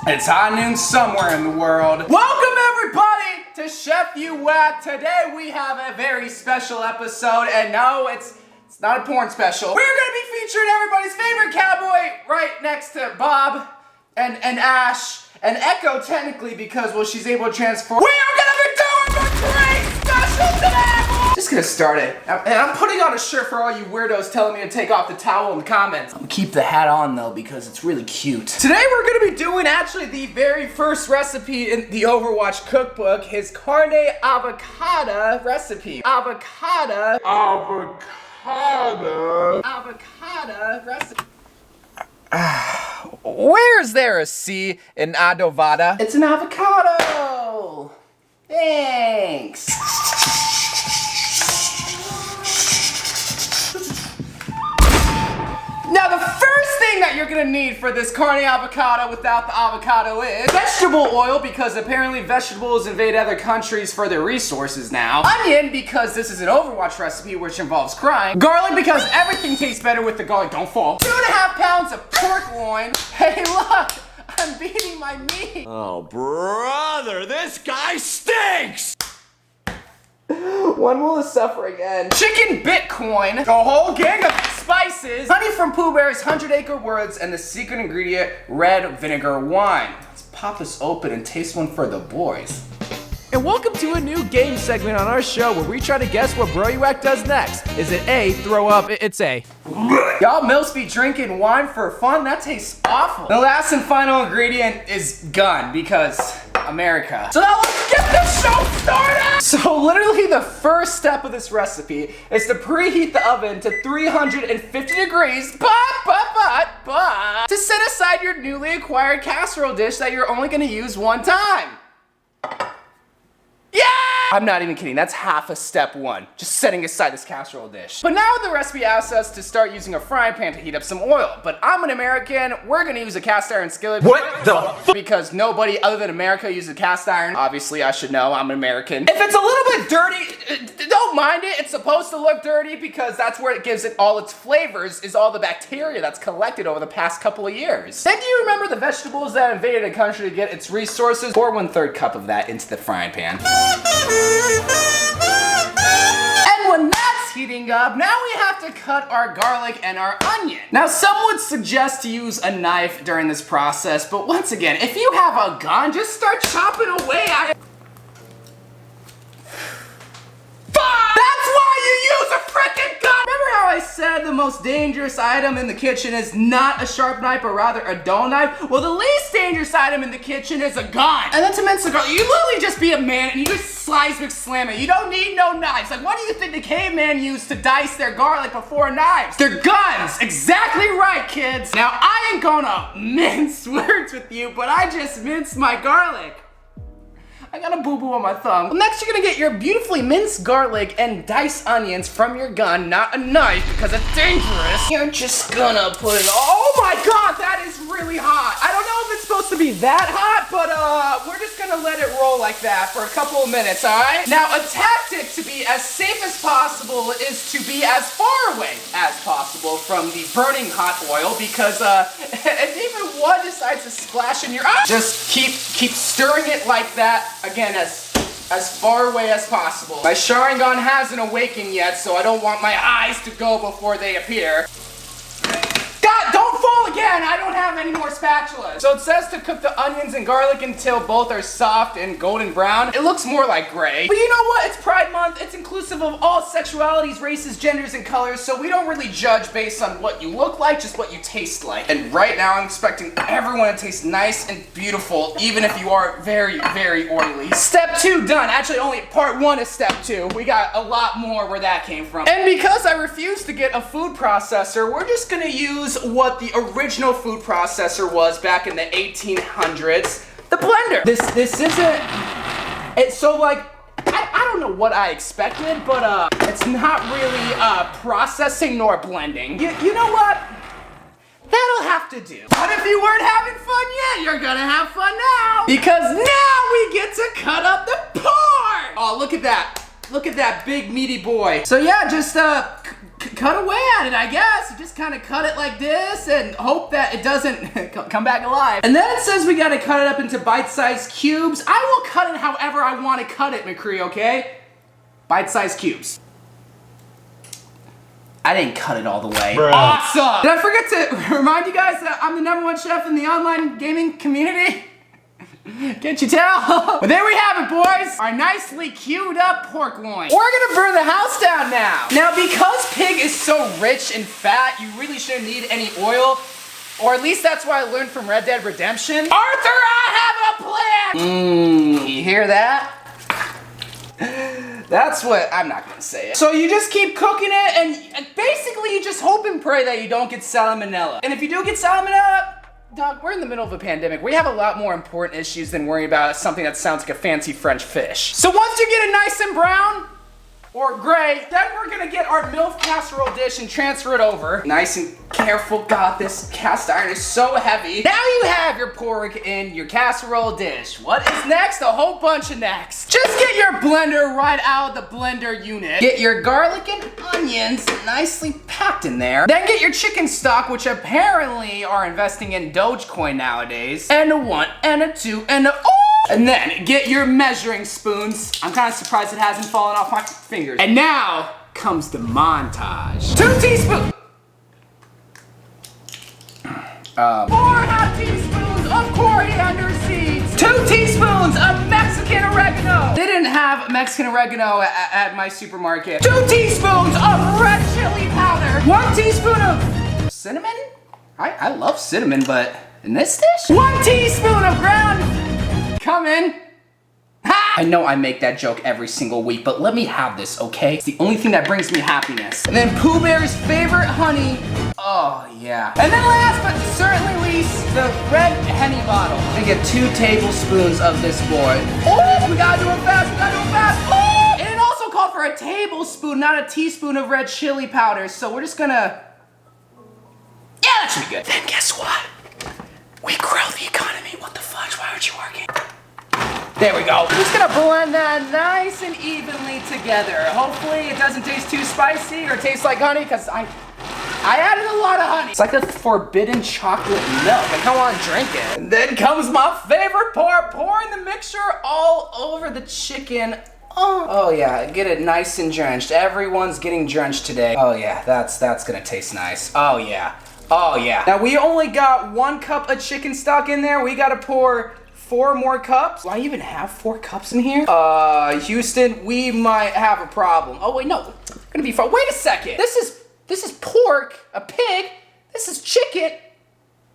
It's high noon somewhere in the world. Welcome everybody to Chef You Wack. Today we have a very special episode, and no, it's not a porn special. We're gonna be featuring everybody's favorite cowboy right next to Bob and Ash and Echo technically because, well, she's able to transform. We are gonna be doing McCREE special today! Just gonna start it. And I'm putting on a shirt for all you weirdos telling me to take off the towel in the comments. I'm gonna keep the hat on though because it's really cute. Today we're gonna be doing actually the very first recipe in the Overwatch cookbook, his carne avocada recipe. Avocada recipe. Where's there a C in adovada? It's an avocado! Thanks! Now the first thing that you're gonna need for this carne avocado without the avocado is vegetable oil, because apparently vegetables invade other countries for their resources now. Onion, because this is an Overwatch recipe which involves crying. Garlic, because everything tastes better with the garlic. Don't fall. 2.5 pounds of pork loin. Hey look, I'm beating my meat. Oh brother, this guy stinks! When will this suffer again? Chicken Bitcoin, a whole gang of spices, honey from Pooh Bear's 100 Acre Woods, and the secret ingredient, red vinegar wine. Let's pop this open and taste one for the boys. And welcome to a new game segment on our show where we try to guess what Bro You Wack does next. Is it A, throw up? It's A. Y'all milfs be drinking wine for fun? That tastes awful. The last and final ingredient is gun, because America. So now let's get this show started! So literally the first step of this recipe is to preheat the oven to 350 degrees, but to set aside your newly acquired casserole dish that you're only gonna use one time. Yeah! I'm not even kidding, that's half of step one. Just setting aside this casserole dish. But now the recipe asks us to start using a frying pan to heat up some oil. But I'm an American, we're gonna use a cast iron skillet. What the f? Because nobody other than America uses cast iron. Obviously I should know, I'm an American. If it's a little bit dirty, don't mind it. It's supposed to look dirty because that's where it gives it all its flavors, is all the bacteria that's collected over the past couple of years. Then do you remember the vegetables that invaded a country to get its resources? Pour 1/3 cup of that into the frying pan. And when that's heating up, now we have to cut our garlic and our onion. Now some would suggest to use a knife during this process, but once again, if you have a gun, just start chopping away at it. That's why you use a frickin' gun! Remember how I said the most dangerous item in the kitchen is not a sharp knife, but rather a dull knife? Well, the least dangerous item in the kitchen is a gun. And then to mince the garlic, you literally just be a man and you just slice McSlam it. You don't need no knives. Like, what do you think the caveman used to dice their garlic before knives? They're guns! Exactly right, kids! Now, I ain't gonna mince words with you, but I just minced my garlic. I got a boo-boo on my thumb. Well, next you're gonna get your beautifully minced garlic and diced onions from your gun, not a knife, because it's dangerous. You're just gonna put it, oh my god, that is really hot. I don't know if it's supposed to be that hot, but we're just gonna let it roll like that for a couple of minutes, all right? Now, a tactic to be as safe as possible is to be as far away as possible from the burning hot oil, because if even one decides to splash in your eye, just keep stirring it like that. Again, as far away as possible. My Sharingan hasn't awakened yet, so I don't want my eyes to go before they appear. God, don't fall again! I don't have any more spatulas. So it says to cook the onions and garlic until both are soft and golden brown. It looks more like gray. But you know what? It's Pride Month. It's inclusive of all sexualities, races, genders, and colors, so we don't really judge based on what you look like, just what you taste like. And right now, I'm expecting everyone to taste nice and beautiful, even if you are very, very oily. Step 2 done. Actually, only part 1 is step 2. We got a lot more where that came from. And because I refuse to get a food processor, we're just gonna use what the original food processor was back in the 1800s, the blender. This isn't, it's so like, I don't know what I expected, but it's not really processing nor blending. You know what? That'll have to do. But if you weren't having fun yet, you're gonna have fun now. Because now we get to cut up the pork. Oh, look at that. Look at that big meaty boy. So yeah, just cut away at it, I guess. You just kind of cut it like this and hope that it doesn't come back alive. And then it says we gotta cut it up into bite-sized cubes. I will cut it however I want to cut it, McCree, okay? Bite-sized cubes. I didn't cut it all the way. Bruh. Awesome! Did I forget to remind you guys that I'm the #1 chef in the online gaming community? Can't you tell? Well, there we have it, boys. Our nicely queued up pork loin. We're gonna burn the house down now. Now, because pig is so rich and fat, you really shouldn't need any oil. Or at least that's what I learned from Red Dead Redemption. Arthur, I have a plan! You hear that? That's what, I'm not gonna say it. So you just keep cooking it and basically you just hope and pray that you don't get salmonella. And if you do get salmonella, Doug, we're in the middle of a pandemic. We have a lot more important issues than worrying about something that sounds like a fancy French fish. So once you get it nice and brown, or gray, then we're gonna get our MILF casserole dish and transfer it over. Nice and careful. God, this cast iron is so heavy. Now you have your pork in your casserole dish. What is next? A whole bunch of next. Just get your blender right out of the blender unit. Get your garlic and onions nicely packed in there. Then get your chicken stock, which apparently are investing in Dogecoin nowadays. And a 1, and a 2, and a and then get your measuring spoons. I'm kind of surprised it hasn't fallen off my fingers. And now comes the montage. 2 teaspoons. 4 hot teaspoons of coriander seeds. 2 teaspoons of Mexican oregano. They didn't have Mexican oregano at my supermarket. 2 teaspoons of red chili powder. 1 teaspoon of cinnamon. I love cinnamon, but in this dish? 1 teaspoon of ground cumin. Ha! I know I make that joke every single week, but let me have this, okay? It's the only thing that brings me happiness. And then Pooh Bear's favorite honey. Oh, yeah. And then last but certainly least, the red Henny bottle. I get 2 tablespoons of this boy. Oh, we gotta do it fast, we gotta do it fast. Oh! And it also called for a tablespoon, not a teaspoon of red chili powder. So we're just gonna, yeah, that should be good. Then guess what? We grow the economy. What the fudge? Why aren't you working? There we go. I'm just gonna blend that nice and evenly together. Hopefully it doesn't taste too spicy or taste like honey, because I added a lot of honey. It's like a forbidden chocolate milk. I kinda wanna drink it. And then comes my favorite part, pouring the mixture all over the chicken. Oh yeah, get it nice and drenched. Everyone's getting drenched today. Oh yeah, that's gonna taste nice. Oh yeah. Oh yeah. Now we only got 1 cup of chicken stock in there. We gotta pour 4 more cups. Do I even have 4 cups in here? Houston, we might have a problem. Oh wait, no, it's gonna be fine. Wait a second. This is pork, a pig. This is chicken.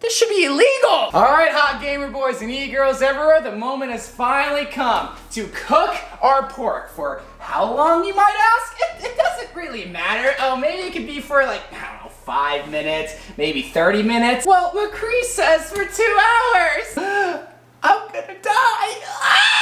This should be illegal. All right, hot gamer boys and e-girls everywhere, the moment has finally come to cook our pork. For how long, you might ask? It doesn't really matter. Oh, maybe it could be for like, I don't know, 5 minutes, maybe 30 minutes. Well, McCree says for 2 hours. I'm gonna die.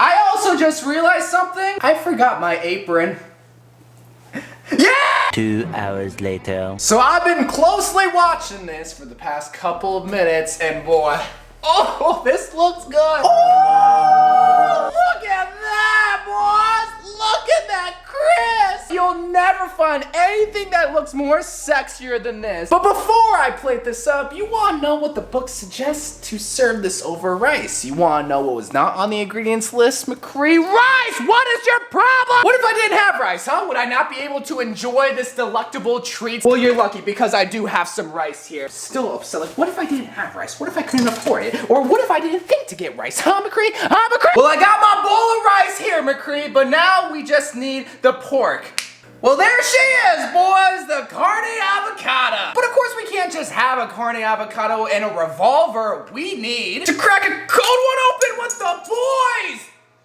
I also just realized something. I forgot my apron. Yeah! 2 hours later. So I've been closely watching this for the past couple of minutes, and boy, oh, this looks good. Oh, look at that, boys. Look at that crisp. You'll never find anything that looks more sexier than this. But before I plate this up, you wanna know what the book suggests to serve this over rice. You wanna know what was not on the ingredients list, McCree? Rice! What is your problem? What if I didn't have rice, huh? Would I not be able to enjoy this delectable treat? Well, you're lucky because I do have some rice here. Still upset, like, what if I didn't have rice? What if I couldn't afford it? Or what if I didn't think to get rice, huh, McCree? Huh, McCree? Well, I got my bowl of rice here, McCree, but now we just need the pork. Well, there she is, boys, the carne avocado. But of course we can't just have a carne avocado and a revolver. We need to crack a cold one open with the boys.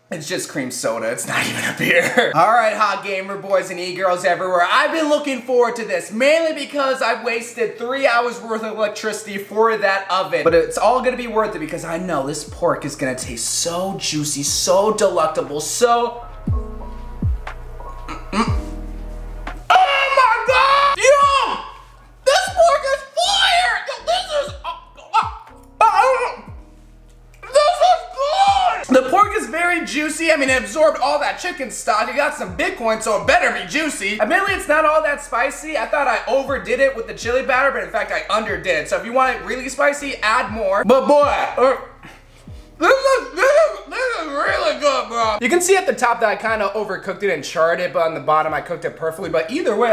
It's just cream soda, it's not even a beer. All right, hot gamer boys and e-girls everywhere. I've been looking forward to this, mainly because I wasted 3 hours worth of electricity for that oven. But it's all gonna be worth it because I know this pork is gonna taste so juicy, so delectable, so... Yo! This pork is fire! Yo, this is good! The pork is very juicy juicy. I mean, it absorbed all that chicken stock. It got some Bitcoin, so it better be juicy. Admittedly, it's not all that spicy. I thought I overdid it with the chili powder, but in fact, I underdid. So if you want it really spicy, add more. But boy, this is really good, bro. You can see at the top that I kind of overcooked it and charred it, but on the bottom, I cooked it perfectly. But either way,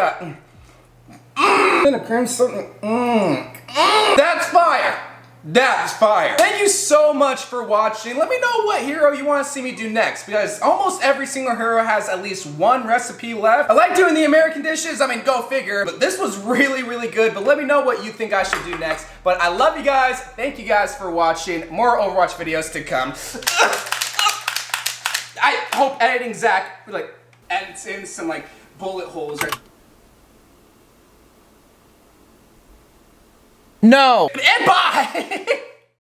that's fire. That's fire. Thank you so much for watching. Let me know what hero you want to see me do next, because almost every single hero has at least one recipe left. I like doing the American dishes, I mean, go figure, but this was really, really good. But let me know what you think I should do next. But I love you guys. Thank you guys for watching. More Overwatch videos to come. I hope editing Zach like edits in some like bullet holes. No. And bye.